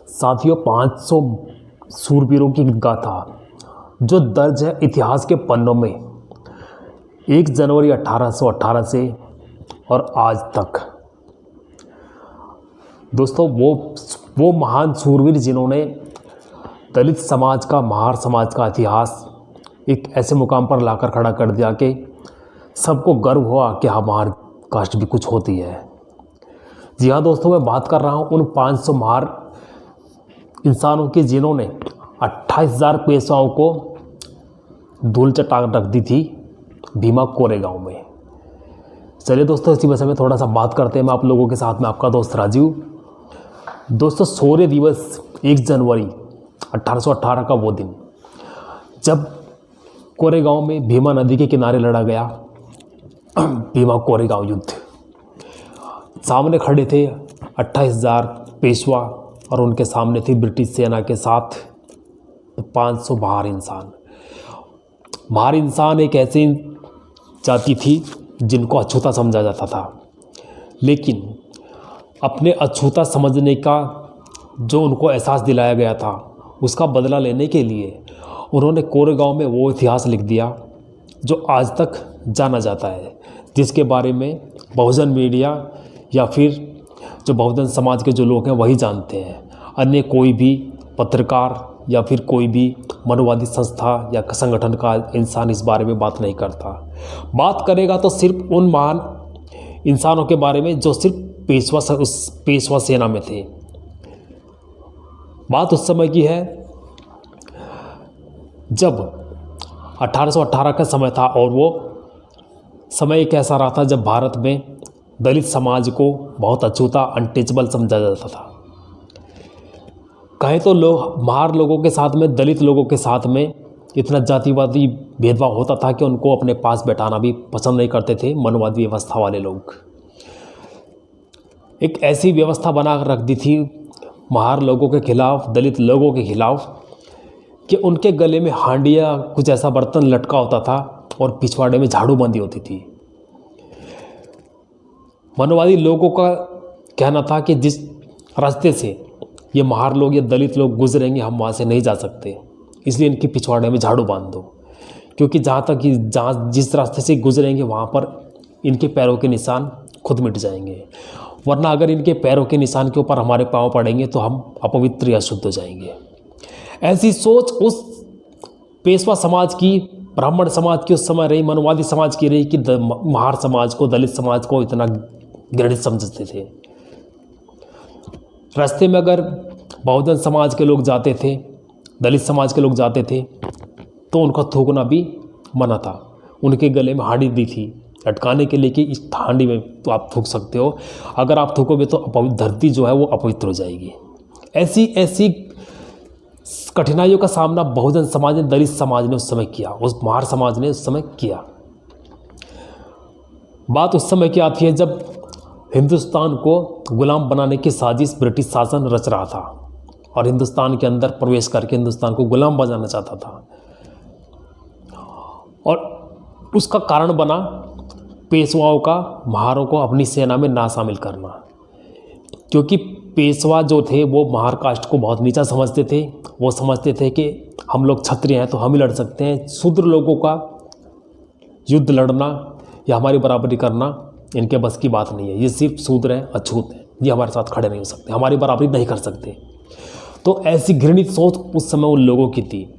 साथियों, 500 सूरवीरों की गाथा जो दर्ज है इतिहास के पन्नों में 1 जनवरी 1818 से और आज तक। दोस्तों, वो महान सूरवीर जिन्होंने दलित समाज का, महार समाज का इतिहास एक ऐसे मुकाम पर लाकर खड़ा कर दिया कि सबको गर्व हुआ कि हमारी कास्ट भी कुछ होती है। जी हाँ दोस्तों, मैं बात कर रहा हूँ उन 500 महार इंसानों की जिन्होंने 28,000 पेशवाओं को धूल चटा रख दी थी भीमा कोरेगांव में। चलिए दोस्तों, इसी विषय में थोड़ा सा बात करते हैं। मैं आप लोगों के साथ में आपका दोस्त राजीव। दोस्तों, शौर्य दिवस 1 जनवरी 1818 का वो दिन जब कोरेगांव में भीमा नदी के किनारे लड़ा गया भीमा कोरेगांव युद्ध। सामने खड़े थे 28,000 पेशवा और उनके सामने थी ब्रिटिश सेना के साथ 500 महार इंसान। महार इंसान एक ऐसी जाति थी जिनको अछूता समझा जाता था, लेकिन अपने अछूता समझने का जो उनको एहसास दिलाया गया था उसका बदला लेने के लिए उन्होंने कोरेगांव में वो इतिहास लिख दिया जो आज तक जाना जाता है, जिसके बारे में बहुजन मीडिया या फिर जो बहुजन समाज के जो लोग हैं वही जानते हैं। अन्य कोई भी पत्रकार या फिर कोई भी मानववादी संस्था या संगठन का इंसान इस बारे में बात नहीं करता। बात करेगा तो सिर्फ उन महान इंसानों के बारे में जो सिर्फ पेशवा सेना में थे। बात उस समय की है जब 1818 का समय था और वो समय एक ऐसा रहा था जब भारत में दलित समाज को बहुत अछूता, अनटचेबल समझा जाता था। कहें तो महार लोगों के साथ में, दलित लोगों के साथ में इतना जातिवादी भेदभाव होता था कि उनको अपने पास बैठाना भी पसंद नहीं करते थे मनवादी व्यवस्था वाले लोग। एक ऐसी व्यवस्था बना कर रख दी थी महार लोगों के खिलाफ, दलित लोगों के खिलाफ, कि उनके गले में हांडिया कुछ ऐसा बर्तन लटका होता था और पिछवाड़े में झाड़ू बंदी होती थी। मनवादी लोगों का कहना था कि जिस रास्ते से ये महार लोग या दलित लोग गुजरेंगे हम वहाँ से नहीं जा सकते, इसलिए इनके पिछवाड़े में झाड़ू बांध दो, क्योंकि जहाँ जिस रास्ते से गुजरेंगे वहाँ पर इनके पैरों के निशान खुद मिट जाएंगे, वरना अगर इनके पैरों के निशान के ऊपर हमारे पाँव पड़ेंगे तो हम अपवित्र या अशुद्ध हो जाएंगे। ऐसी सोच उस पेशवा समाज की, ब्राह्मण समाज की उस समय रही, मनवादी समाज की रही कि महार समाज को, दलित समाज को इतना घृणित समझते थे। रास्ते में अगर बहुजन समाज के लोग जाते थे, दलित समाज के लोग जाते थे तो उनका थूकना भी मना था। उनके गले में हांडी दी थी लटकाने के लिए कि इस हांडी में तो आप थूक सकते हो, अगर आप थूकोगे तो धरती जो है वो अपवित्र हो जाएगी। ऐसी कठिनाइयों का सामना बहुजन समाज ने, दलित समाज ने उस समय किया, उस महार समाज ने उस समय किया। बात उस समय की आती है जब हिंदुस्तान को गुलाम बनाने की साजिश ब्रिटिश शासन रच रहा था और हिंदुस्तान के अंदर प्रवेश करके हिंदुस्तान को गुलाम बनाना चाहता था। और उसका कारण बना पेशवाओं का महारों को अपनी सेना में ना शामिल करना, क्योंकि पेशवा जो थे वो महार कास्ट को बहुत नीचा समझते थे। वो समझते थे कि हम लोग क्षत्रिय हैं तो हम ही लड़ सकते हैं, शूद्र लोगों का युद्ध लड़ना या हमारी बराबरी करना इनके बस की बात नहीं है, ये सिर्फ शूद्र हैं, अछूत हैं, ये हमारे साथ खड़े नहीं हो सकते, हमारी बराबरी नहीं कर सकते। तो ऐसी घृणित सोच उस समय उन लोगों की थी।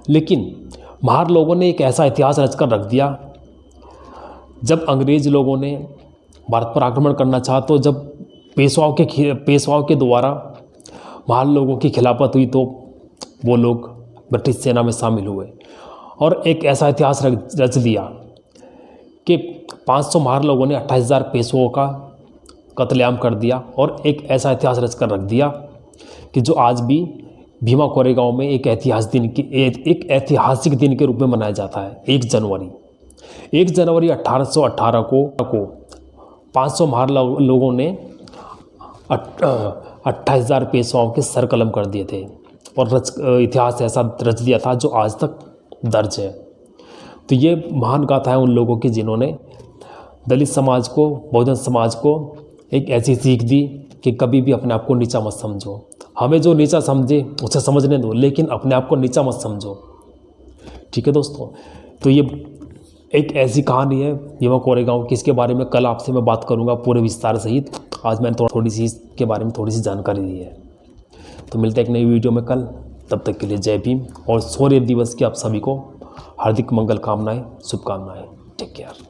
लेकिन महार लोगों ने एक ऐसा इतिहास रचकर रख दिया, जब अंग्रेज लोगों ने भारत पर आक्रमण करना चाहा तो जब पेशवाओं के द्वारा महार लोगों की खिलाफत हुई तो वो लोग ब्रिटिश सेना में शामिल हुए और एक ऐसा इतिहास रच दिया कि 500 महार लोगों ने 28,000 पेशवाओं का कत्लेआम कर दिया और एक ऐसा इतिहास रचकर रख दिया कि जो आज भी भीमा कोरेगांव में एक ऐतिहासिक दिन के रूप में मनाया जाता है। 1 जनवरी 1818 को 500 महार लोगों ने 28,000 पेशवाओं के सर कलम कर दिए थे और इतिहास ऐसा रच दिया था जो आज तक दर्ज है। तो ये महान गाथा है उन लोगों की जिन्होंने दलित समाज को, बहुजन समाज को एक ऐसी सीख दी कि कभी भी अपने आप को नीचा मत समझो, हमें जो नीचा समझे उसे समझने दो, लेकिन अपने आप को नीचा मत समझो। ठीक है दोस्तों, तो ये एक ऐसी कहानी है युवा कोरेगांव की, इसके बारे में कल आपसे मैं बात करूंगा पूरे विस्तार सहित। आज मैंने थोड़ी सी इसके बारे में थोड़ी सी जानकारी दी है। तो मिलते हैं एक नई वीडियो में कल, तब तक के लिए जय भीम और शौर्य दिवस की आप सभी को हार्दिक मंगल कामनाएं, शुभकामनाएं। Take care.